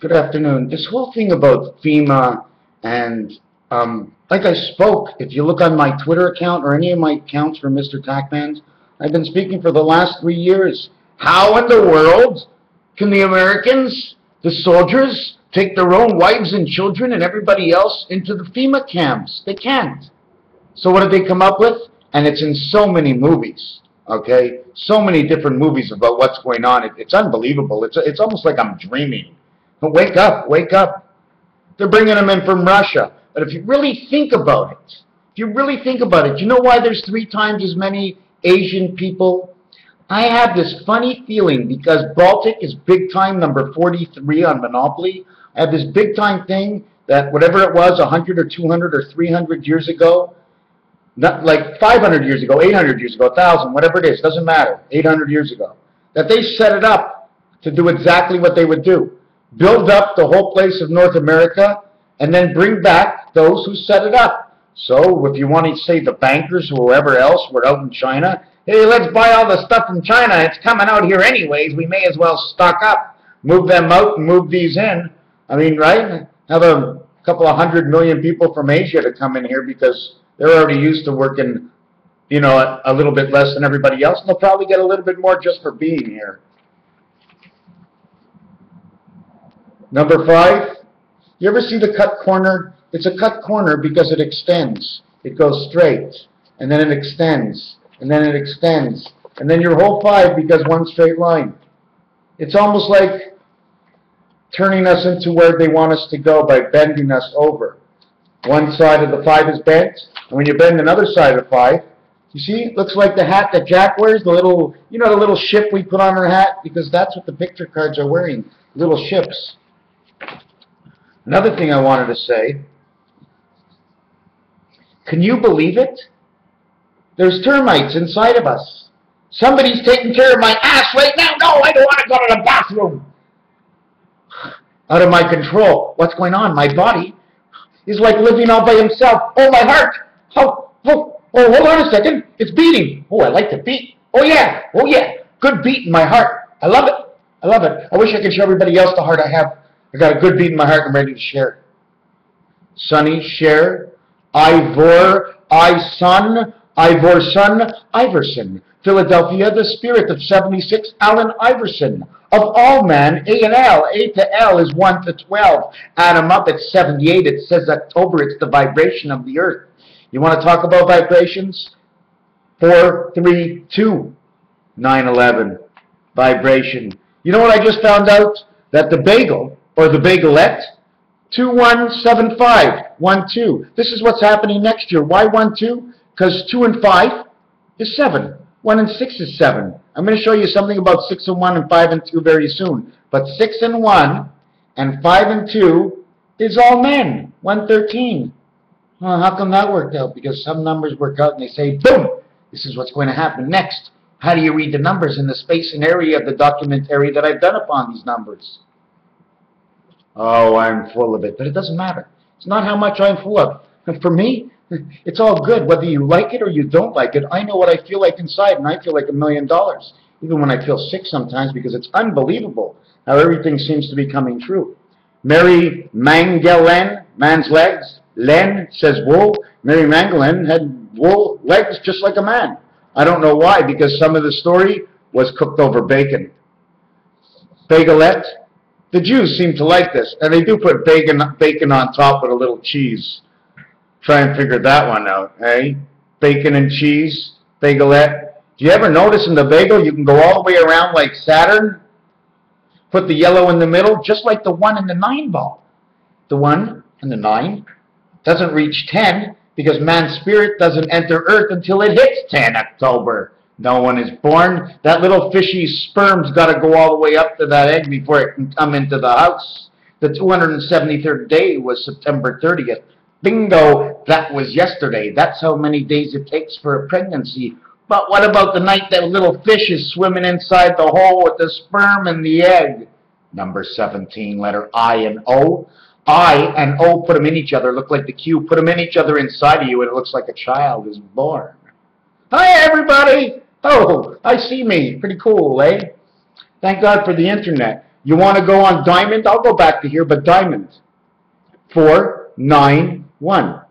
Good afternoon. This whole thing about FEMA and, like I spoke, if you look on my Twitter account or any of my accounts for Mr. Tacmans, I've been speaking for the last 3 years. How in the world can the Americans, the soldiers, take their own wives and children and everybody else into the FEMA camps? They can't. So what did they come up with? And it's in so many movies, okay? So many different movies about what's going on. It's unbelievable. It's almost like I'm dreaming. But wake up, wake up. They're bringing them in from Russia. But if you really think about it, you know why there's 3 times as many Asian people? I have this funny feeling because Baltic is big time number 43 on Monopoly. I have this big time thing that whatever it was, 100 or 200 or 300 years ago, not like 500 years ago, 800 years ago, 1,000, whatever it is, doesn't matter, 800 years ago, that they set it up to do exactly what they would do. Build up the whole place of North America, and then bring back those who set it up. So if you want to say the bankers or whoever else were out in China, hey, let's buy all the stuff from China. It's coming out here anyways. We may as well stock up, move them out and move these in. I mean, right? Have a couple of 100 million people from Asia to come in here because they're already used to working, you know, a little bit less than everybody else. And they'll probably get a little bit more just for being here. Number 5, you ever see the cut corner? It's a cut corner because it extends. It goes straight, and then it extends, and then it extends, and then your whole 5 becomes one straight line. It's almost like turning us into where they want us to go by bending us over. One side of the 5 is bent, and when you bend another side of the 5, you see, it looks like the hat that Jack wears, the little, you know, the little ship we put on our hat, because that's what the picture cards are wearing, little ships. Another thing I wanted to say, can you believe it? There's termites inside of us. Somebody's taking care of my ass right now. No, I don't want to go to the bathroom. Out of my control. What's going on? My body is like living all by himself. Oh, my heart. Oh, hold on a second. It's beating. Oh, I like the beat. Oh, yeah. Oh, yeah. Good beat in my heart. I love it. I love it. I wish I could show everybody else the heart I have. I got a good beat in my heart. I'm ready to share. Sonny, share. Ivor, I-son. Ivor, son. Iverson. Philadelphia, the spirit of 76. Allen Iverson. Of all man, A and L. A to L is 1 to 12. Add them up, it's 78. It says October. It's the vibration of the earth. You want to talk about vibrations? 4, 3, 2. 9/11. Vibration. You know what I just found out? That the bagel, or the bagelette, 2175, 1, 2. This is what's happening next year. Why 1, 2? Because 2 and 5 is 7. 1 and 6 is 7. I'm going to show you something about 6 and 1 and 5 and 2 very soon. But 6 and 1 and 5 and 2 is all men. 113. Well, how come that worked out? Because some numbers work out and they say, boom, this is what's going to happen next. How do you read the numbers in the space and area of the documentary that I've done upon these numbers? Oh, I'm full of it. But it doesn't matter. It's not how much I'm full of. And for me, it's all good. Whether you like it or you don't like it, I know what I feel like inside, and I feel like $1 million. Even when I feel sick sometimes, because it's unbelievable how everything seems to be coming true. Mary Magdalene, man's legs. Len says wool. Mary Magdalene had wool legs just like a man. I don't know why, because some of the story was cooked over bacon. Bagelette. The Jews seem to like this, and they do put bacon on top with a little cheese. Try and figure that one out, eh? Bacon and cheese, bagelette. Do you ever notice in the bagel you can go all the way around like Saturn? Put the yellow in the middle, just like the 1 and the 9 ball. The 1 and the 9 doesn't reach 10 because man's spirit doesn't enter Earth until it hits 10 October. No one is born. That little fishy's sperm's got to go all the way up to that egg before it can come into the house. The 273rd day was September 30th. Bingo, that was yesterday. That's how many days it takes for a pregnancy. But what about the night that little fish is swimming inside the hole with the sperm and the egg? Number 17, letter I and O. I and O, put them in each other, look like the Q. Put them in each other inside of you, and it looks like a child is born. Hi, everybody. Oh, I see me. Pretty cool, eh? Thank God for the internet. You want to go on diamond? I'll go back to here, but diamond. 4, 9, 1.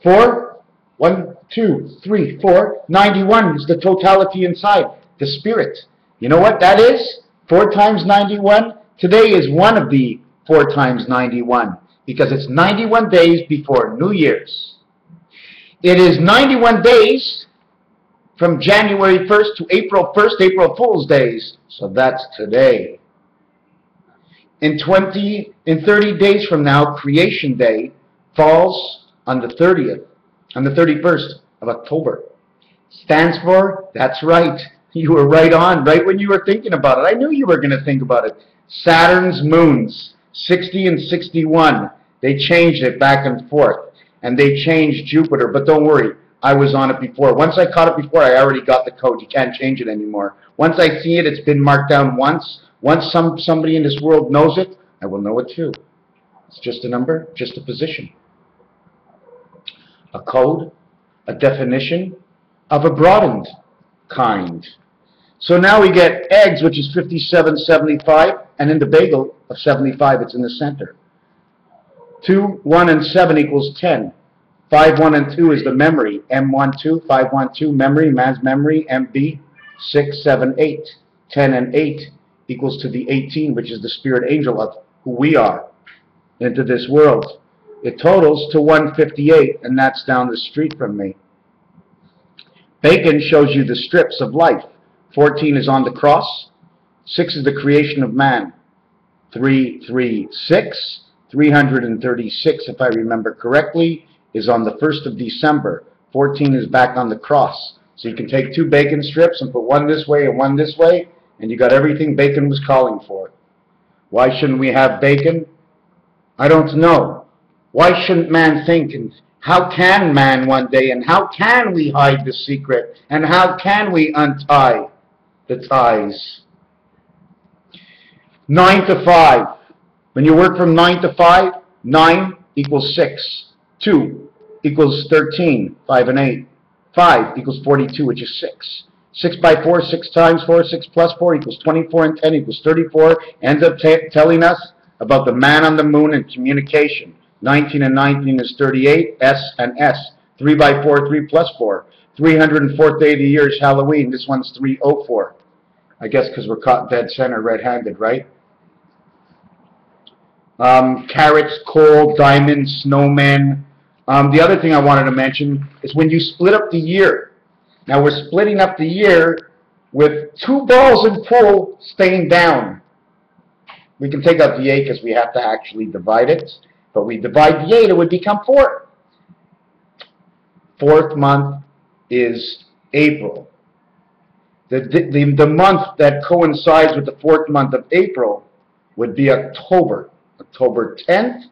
4, 1, 2, 3, 4. 91 is the totality inside, the spirit. You know what that is? 4 times 91. Today is one of the 4 times 91 because it's 91 days before New Year's. It is 91 days from January 1st to April 1st, April Fool's Days. So that's today. In 30 days from now, Creation Day falls on the 30th, on the 31st of October. Stands for, that's right, you were right on, right when you were thinking about it. I knew you were going to think about it. Saturn's moons, 60 and 61. They changed it back and forth, and they changed Jupiter, but don't worry, I was on it before. Once I caught it before, I already got the code. You can't change it anymore. Once I see it, it's been marked down once. Once somebody in this world knows it, I will know it too. It's just a number, just a position. A code, a definition of a broadened kind. So now we get eggs, which is 57.75, and in the bagel of 75, it's in the center. 2, 1, and 7 equals 10. 5, 1, and 2 is the memory. M1, 2, 5, 1, 2, memory, man's memory, MB, 6, 7, 8. 10 and 8 equals to the 18, which is the spirit angel of who we are into this world. It totals to 158, and that's down the street from me. Bacon shows you the strips of life. 14 is on the cross. 6 is the creation of man. 336, 336, if I remember correctly, is on the 1st of December. 14 is back on the cross. So you can take 2 bacon strips and put one this way and one this way, and you got everything Bacon was calling for. Why shouldn't we have bacon? I don't know. Why shouldn't man think, and how can man one day, and how can we hide the secret, and how can we untie the ties? 9 to 5. When you work from 9 to 5, 9 equals 6. 2 equals 13, 5 and 8. 5 equals 42, which is 6. 6 by 4, 6 times 4, 6 plus 4 equals 24, and 10 equals 34. Ends up telling us about the man on the moon and communication. 19 and 19 is 38, S and S. 3 by 4, 3 plus 4. 304th day of the year is Halloween. This one's 304. I guess because we're caught dead center red-handed, right? Carrots, coal, diamonds, snowmen. The other thing I wanted to mention is when you split up the year. Now we're splitting up the year with 2 balls in pool staying down. We can take out the 8 because we have to actually divide it. But we divide the 8, it would become 4. 4th month is April. The month that coincides with the 4th month of April would be October. October 10th.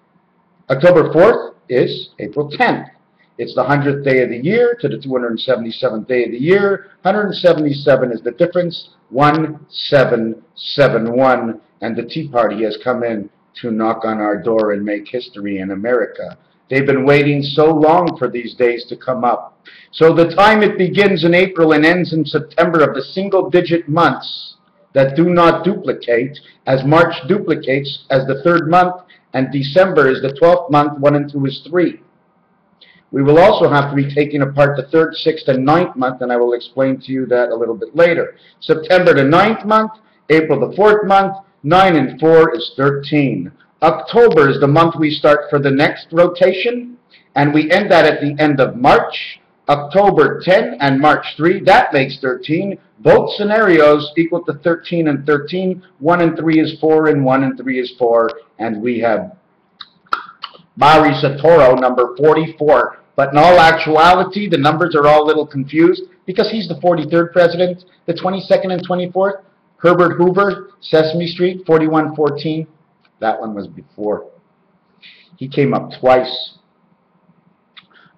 October 4th is April 10th. It's the 100th day of the year to the 277th day of the year. 177 is the difference. 1771. And the Tea Party has come in to knock on our door and make history in America. They've been waiting so long for these days to come up. So the time it begins in April and ends in September of the single-digit months that do not duplicate, as March duplicates as the 3rd month, and December is the 12th month, 1 and 2 is 3. We will also have to be taking apart the 3rd, 6th, and 9th month, and I will explain to you that a little bit later. September the 9th month, April the 4th month, 9 and 4 is 13. October is the month we start for the next rotation, and we end that at the end of March. October 10 and March 3, that makes 13. Both scenarios equal to 13 and 13. 1 and 3 is 4, and 1 and 3 is 4. And we have Mari Satoro, number 44. But in all actuality, the numbers are all a little confused because he's the 43rd president, the 22nd and 24th. Herbert Hoover, Sesame Street, 4114. That one was before. He came up twice.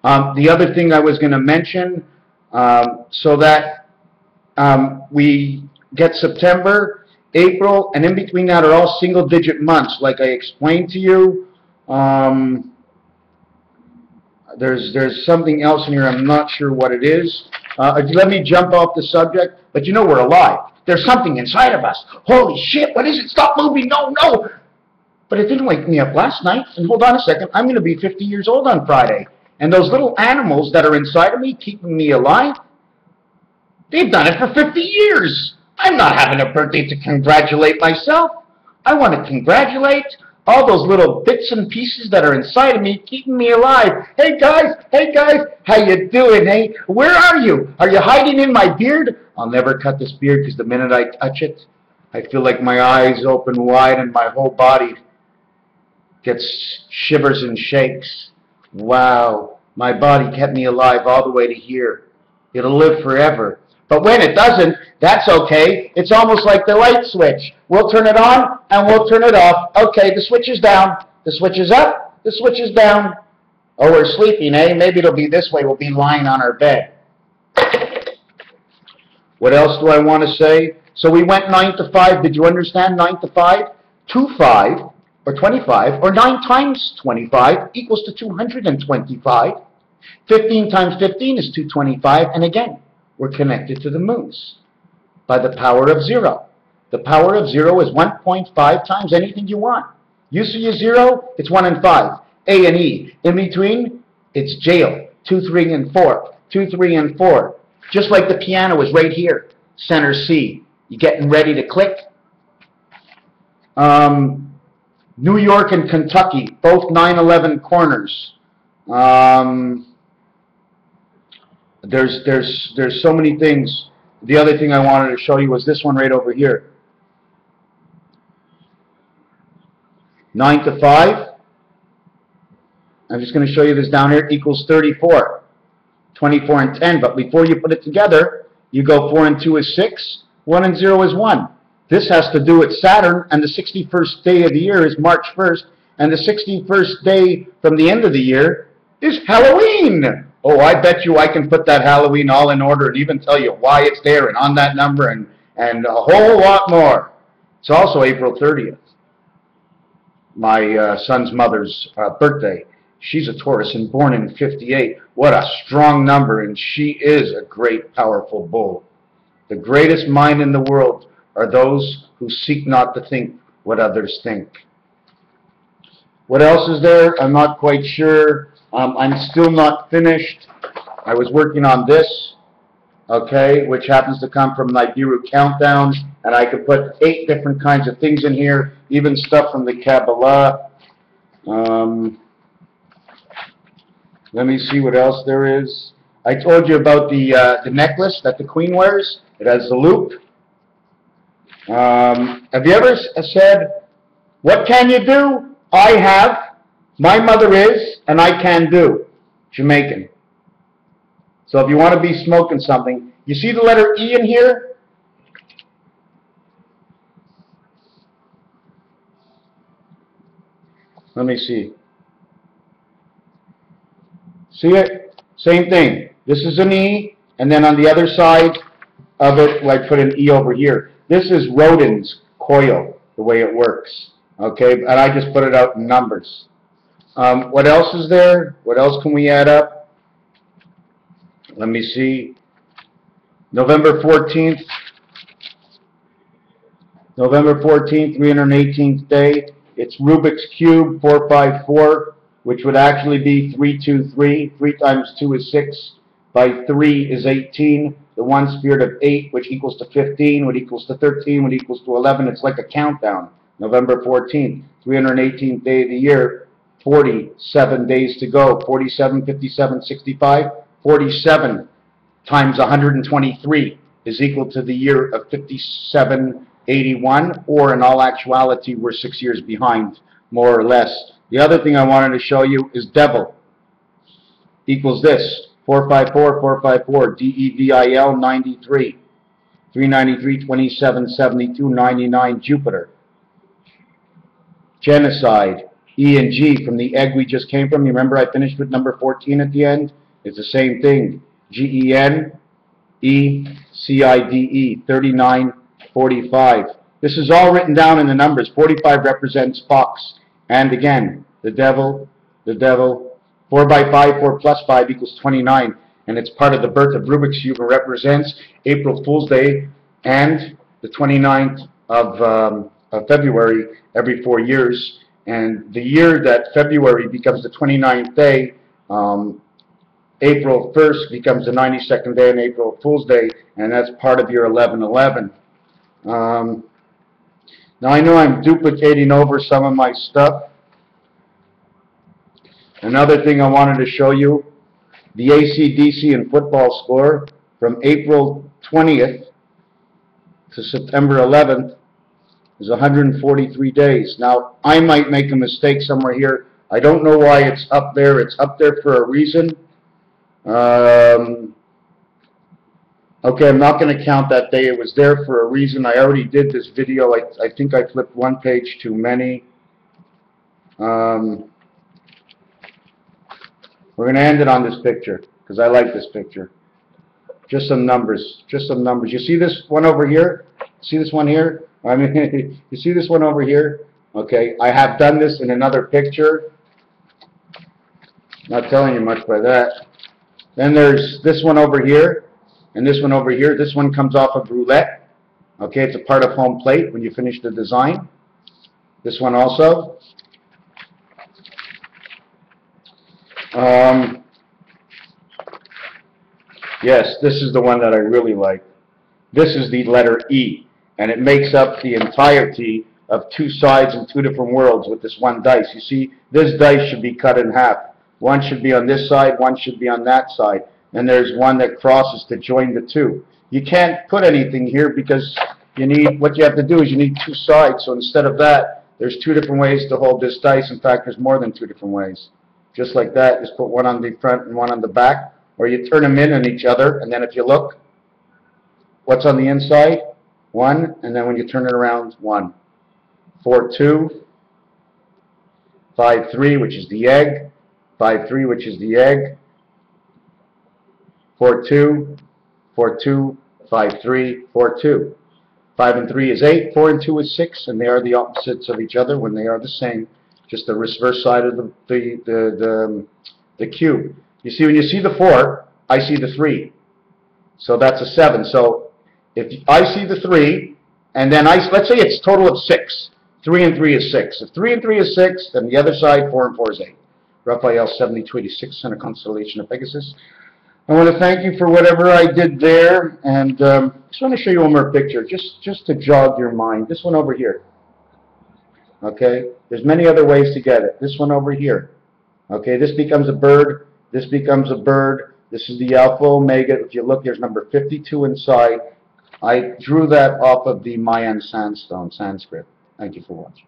The other thing I was going to mention, so that we get September, April, and in between that are all single-digit months, like I explained to you. There's something else in here. I'm not sure what it is. Let me jump off the subject, but you know we're alive. There's something inside of us. Holy shit, what is it? Stop moving. No, no. But it didn't wake me up last night. And hold on a second, I'm going to be 50 years old on Friday. And those little animals that are inside of me, keeping me alive, they've done it for 50 years. I'm not having a birthday to congratulate myself. I want to congratulate all those little bits and pieces that are inside of me, keeping me alive. Hey guys, how you doing, hey? Where are you? Are you hiding in my beard? I'll never cut this beard because the minute I touch it, I feel like my eyes open wide and my whole body gets shivers and shakes. Wow, my body kept me alive all the way to here. It'll live forever. But when it doesn't, that's okay. It's almost like the light switch. We'll turn it on and we'll turn it off. Okay, the switch is down. The switch is up. The switch is down. Oh, we're sleeping, eh? Maybe it'll be this way. We'll be lying on our bed. What else do I want to say? So we went 9 to 5. Did you understand 9 to 5? 2, 5, or 25, or 9 times 25 equals to 225. 15 times 15 is 225. And again, we're connected to the moons by the power of 0. The power of 0 is 1.5 times anything you want. You see a 0, it's 1 and 5. A and E. In between, it's jail. 2, 3, and 4. 2, 3, and 4. Just like the piano is right here. Center C. You getting ready to click? New York and Kentucky, both 9/11 corners. There's so many things. The other thing I wanted to show you was this one right over here. 9 to 5. I'm just going to show you this down here. Equals 34. 24 and 10. But before you put it together, you go 4 and 2 is 6. 1 and 0 is 1. This has to do with Saturn, and the 61st day of the year is March 1st, and the 61st day from the end of the year is Halloween. Oh, I bet you I can put that Halloween all in order and even tell you why it's there and on that number and a whole lot more. It's also April 30th, my son's mother's birthday. She's a Taurus and born in 58. What a strong number, and she is a great, powerful bull. The greatest mind in the world are those who seek not to think what others think. What else is there? I'm not quite sure. I'm still not finished. I was working on this, okay, which happens to come from Nibiru Countdown, and I could put 8 different kinds of things in here, even stuff from the Kabbalah. Let me see what else there is. I told you about the necklace that the Queen wears. It has the loop. Have you ever said, what can you do? I have. My mother is, and I can do. Jamaican. So if you want to be smoking something, you see the letter E in here? Let me see. See it? Same thing. This is an E, and then on the other side of it, I put an E over here. This is Rodin's coil, the way it works. Okay, and I just put it out in numbers. What else is there? What else can we add up? Let me see. November 14th. November 14th, 318th day. It's Rubik's Cube 454, which would actually be 323. 3 times 2 is 6. By 3 is 18. The one spirit of 8, which equals to 15, which equals to 13, which equals to 11. It's like a countdown. November 14th, 318th day of the year. 47 days to go. 47, 57, 65. 47 times 123 is equal to the year of 5781, or in all actuality, we're 6 years behind, more or less. The other thing I wanted to show you is devil equals this. 454, 454, DEVIL 93. 393, 27, 72, 99, Jupiter. Genocide. E and G from the egg we just came from. You remember I finished with number 14 at the end? It's the same thing. GENECIDE 3945. This is all written down in the numbers. 45 represents Fox. And again, the devil. 4 by 5, 4 plus 5 equals 29. And it's part of the birth of Rubik's Cube and represents April Fool's Day and the 29th of February every 4 years. And the year that February becomes the 29th day, April 1st becomes the 92nd day and April Fool's Day, and that's part of your 11/11. Now I know I'm duplicating over some of my stuff. Another thing I wanted to show you, the AC/DC and football score from April 20th to September 11th is 143 days. Now, I might make a mistake somewhere here. I don't know why it's up there. It's up there for a reason. Okay, I'm not going to count that day. It was there for a reason. I already did this video. I think I flipped one page too many. We're going to end it on this picture because I like this picture. Just some numbers. Just some numbers. You see this one over here? See this one here? I mean, you see this one over here? Okay, I have done this in another picture. Not telling you much by that. Then there's this one over here, and this one over here. This one comes off of roulette. Okay, it's a part of home plate when you finish the design. This one also. Yes, this is the one that I really like. This is the letter E, and it makes up the entirety of two sides in two different worlds with this one dice. You see, this dice should be cut in half. One should be on this side, one should be on that side. And there's one that crosses to join the two. You can't put anything here because you need, what you have to do is you need two sides. So instead of that, there's two different ways to hold this dice. In fact, there's more than two different ways. Just like that, just put one on the front and one on the back. Or you turn them in on each other, and then if you look, what's on the inside? 1, and then when you turn it around, 1. 4, 2, 5, 3, which is the egg. 5, 3, which is the egg. 4, 2, 4, 2, 5, 3, 4, 2. 5 and 3 is 8, 4 and 2 is 6, and they are the opposites of each other when they are the same. Just the reverse side of the cube. You see, when you see the 4, I see the 3. So that's a 7. So if I see the 3, and then let's say it's a total of 6. 3 and 3 is 6. If 3 and 3 is 6, then the other side, 4 and 4 is 8. Raphael 7286 in a constellation of Pegasus. I want to thank you for whatever I did there, and just want to show you one more picture, just to jog your mind. This one over here. Okay? There's many other ways to get it. This one over here. Okay? This becomes a bird. This becomes a bird. This is the Alpha Omega. If you look, there's number 52 inside. I drew that off of the Mayan sandstone, Sanskrit. Thank you for watching.